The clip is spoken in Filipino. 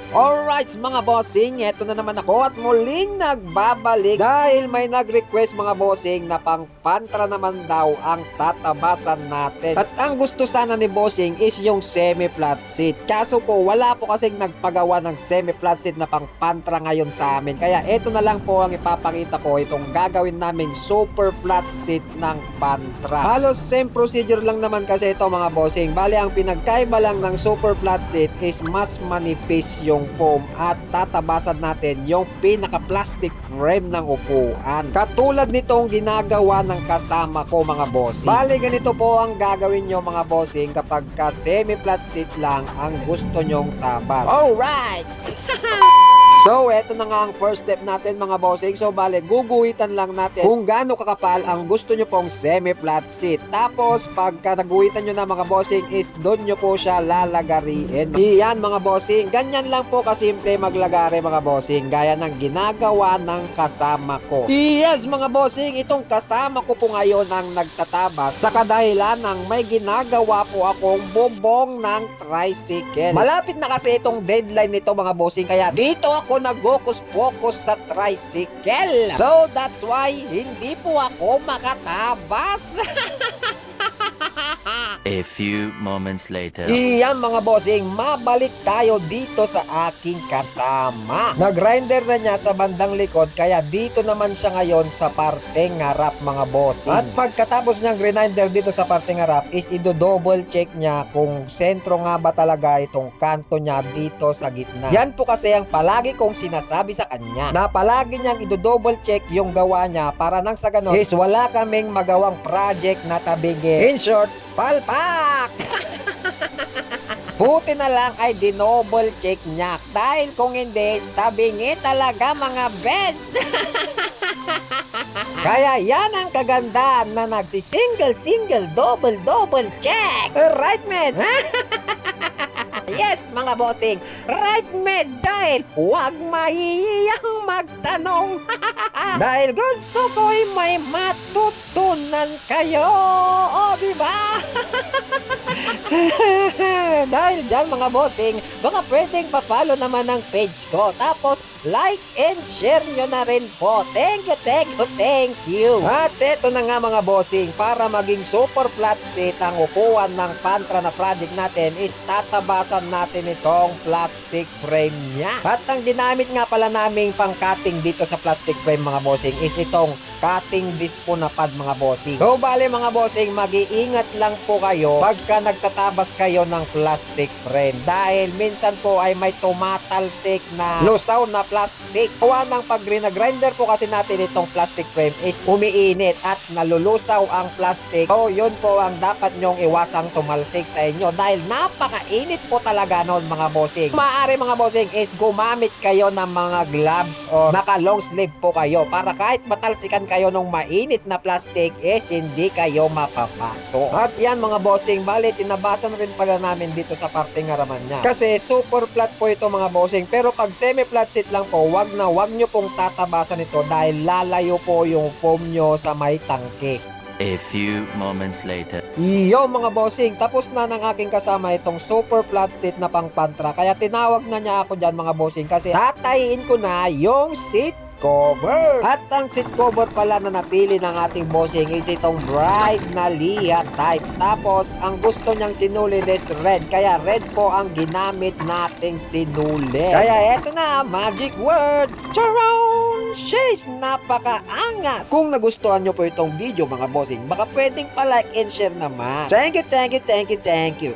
Alright mga bossing, eto na naman ako at muling nagbabalik dahil may nag-request mga bossing na pang pantra naman daw ang tatabasan natin. At ang gusto sana ni bossing is yung semi-flat seat. Kaso po wala po kasing nagpagawa ng semi-flat seat na pang pantra ngayon sa amin. Kaya eto na lang po ang ipapakita ko, itong gagawin naming super flat seat ng pantra. Halos same procedure lang naman kasi ito mga bossing. Bali ang pinagkaiba lang ng super flat seat is mas manipis yung foam at tatabasan natin yung pinaka-plastic frame ng upuan. Katulad nitong ginagawa ng kasama ko mga bossing. Bali ganito po ang gagawin nyo mga bossing kapag ka semi-flat seat lang ang gusto nyong tabas. Alright! So, eto na nga ang first step natin mga bossing. So, bale, guguhitan lang natin kung gaano kakapal ang gusto nyo pong semi-flat seat. Tapos, pagka naguhitan nyo na mga bossing is doon nyo po siya lalagariin. Iyan mga bossing. Ganyan lang po kasimple maglagari mga bossing. Gaya ng ginagawa ng kasama ko. Yes mga bossing, itong kasama ko po ngayon ang nagtatabas sa kadahilan ng may ginagawa po akong bubong ng tricycle. Malapit na kasi itong deadline nito mga bossing. Kaya dito ako nag-focus sa tricycle. So that's why hindi po ako makatabas. A few moments later. Iyan mga bossing, mabalik tayo dito sa aking kasama. Nag-grinder na niya sa bandang likod kaya dito naman siya ngayon sa parteng harap mga bossing. At pagkatapos niyang grinder dito sa parteng harap is ido-double check niya kung sentro nga ba talaga itong kanto niya dito sa gitna. Yan po kasi ang palagi kong sinasabi sa kanya na palagi niyang ido-double check yung gawa niya para nang sa ganon is wala kaming magawang project na tabingi. In short, palpak! Buti na lang ay dinoble check niya dahil kung hindi, tabingi talaga mga best. Kaya yan ang kagandahan na nagsi-single, double check. Right, man? Yes, mga bossing. Right, med. Dahil huwag mahihiyang magtanong. Dahil gusto ko'y may matutunan kayo. O, diba? Dahil dyan, mga bossing, baka pwedeng pa-follow naman ang page ko. Tapos, like and share nyo na rin po. Thank you. At eto na nga mga bossing, para maging super flat seat ang upuan ng pantra na project natin is tatabasan natin itong plastic frame niya. At ang ginamit nga pala naming pang cutting dito sa plastic frame mga bossing is itong cutting disc po na pad mga bossing. So bale mga bossing, mag-iingat lang po kayo pagka nagtatabas kayo ng plastic frame dahil minsan po ay may tumatalsik na lusaw na plastic. Gawa ng pag grinder po kasi natin itong plastic frame is umiinit at nalulusaw ang plastic. So yun po ang dapat nyong iwasang tumalsik sa inyo dahil napakainit po talaga noon mga bossing. Maaari mga bossing is gumamit kayo ng mga gloves o naka long sleeve po kayo para kahit matalsikan kayo ng mainit na plastic is hindi kayo mapapasok. At yan mga bossing, bali tinabasan rin pala namin dito sa parteng haraman niya. Kasi super flat po ito mga bossing, pero pag semi flat seat lang po, wag nyo pong tatabasan ito dahil lalayo po yung foam nyo sa may tangke. A few moments later. Iyo mga bossing, tapos na ng aking kasama itong super flat seat na pang pantra. Kaya tinawag na niya ako dyan mga bossing kasi tatayin ko na yung seat cover. At ang seat cover pala na napili ng ating bossing is itong bright na Lia type. Tapos ang gusto niyang sinulid is red. Kaya red po ang ginamit nating sinulid. Kaya eto na, magic word. Charon! She's napakaangas. Kung nagustuhan nyo po itong video mga bossing, baka pwedeng pa-like and share naman. Thank you.